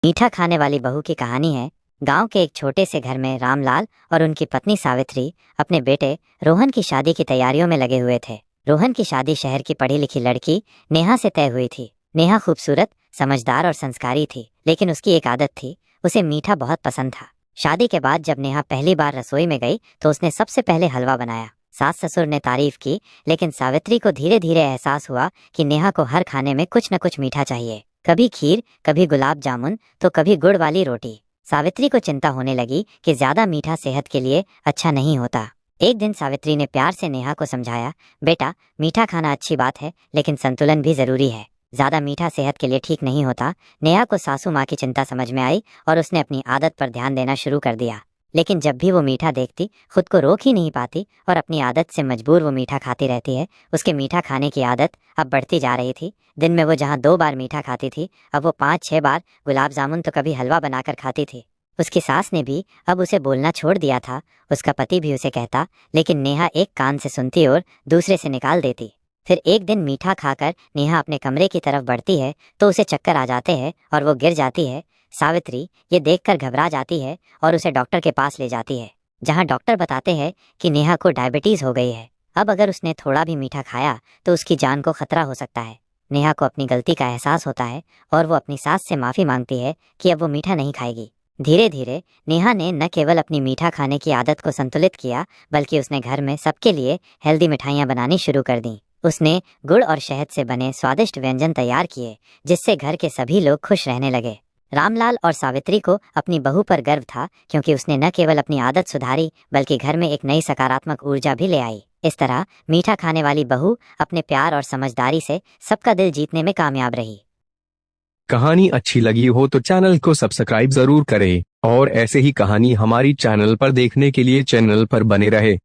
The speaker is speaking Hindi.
मीठा खाने वाली बहू की कहानी है। गांव के एक छोटे से घर में रामलाल और उनकी पत्नी सावित्री अपने बेटे रोहन की शादी की तैयारियों में लगे हुए थे। रोहन की शादी शहर की पढ़ी लिखी लड़की नेहा से तय हुई थी। नेहा खूबसूरत, समझदार और संस्कारी थी, लेकिन उसकी एक आदत थी, उसे मीठा बहुत पसंद था। शादी के बाद जब नेहा पहली बार रसोई में गई तो उसने सबसे पहले हलवा बनाया। सास ससुर ने तारीफ की, लेकिन सावित्री को धीरे धीरे एहसास हुआ कि नेहा को हर खाने में कुछ न कुछ मीठा चाहिए। कभी खीर, कभी गुलाब जामुन, तो कभी गुड़ वाली रोटी। सावित्री को चिंता होने लगी कि ज्यादा मीठा सेहत के लिए अच्छा नहीं होता। एक दिन सावित्री ने प्यार से नेहा को समझाया, बेटा, मीठा खाना अच्छी बात है, लेकिन संतुलन भी जरूरी है। ज्यादा मीठा सेहत के लिए ठीक नहीं होता। नेहा को सासू माँ की चिंता समझ में आई और उसने अपनी आदत पर ध्यान देना शुरू कर दिया। लेकिन जब भी वो मीठा देखती, खुद को रोक ही नहीं पाती और अपनी आदत से मजबूर वो मीठा खाती रहती है। उसके मीठा खाने की आदत अब बढ़ती जा रही थी। दिन में वो जहाँ 2 बार मीठा खाती थी, अब वो 5-6 बार गुलाब जामुन तो कभी हलवा बनाकर खाती थी। उसकी सास ने भी अब उसे बोलना छोड़ दिया था। उसका पति भी उसे कहता, लेकिन नेहा एक कान से सुनती और दूसरे से निकाल देती। फिर एक दिन मीठा खाकर नेहा अपने कमरे की तरफ बढ़ती है तो उसे चक्कर आ जाते हैं और वो गिर जाती है। सावित्री ये देखकर घबरा जाती है और उसे डॉक्टर के पास ले जाती है, जहां डॉक्टर बताते हैं कि नेहा को डायबिटीज हो गई है। अब अगर उसने थोड़ा भी मीठा खाया तो उसकी जान को खतरा हो सकता है। नेहा को अपनी गलती का एहसास होता है और वो अपनी सास से माफी मांगती है कि अब वो मीठा नहीं खाएगी। धीरे धीरे नेहा ने न केवल अपनी मीठा खाने की आदत को संतुलित किया, बल्कि उसने घर में सबके लिए हेल्दी मिठाइयाँ बनानी शुरू कर दी। उसने गुड़ और शहद से बने स्वादिष्ट व्यंजन तैयार किए, जिससे घर के सभी लोग खुश रहने लगे। रामलाल और सावित्री को अपनी बहू पर गर्व था, क्योंकि उसने न केवल अपनी आदत सुधारी, बल्कि घर में एक नई सकारात्मक ऊर्जा भी ले आई। इस तरह मीठा खाने वाली बहू अपने प्यार और समझदारी से सबका दिल जीतने में कामयाब रही। कहानी अच्छी लगी हो तो चैनल को सब्सक्राइब जरूर करें और ऐसे ही कहानी हमारी चैनल पर देखने के लिए चैनल पर बने रहे।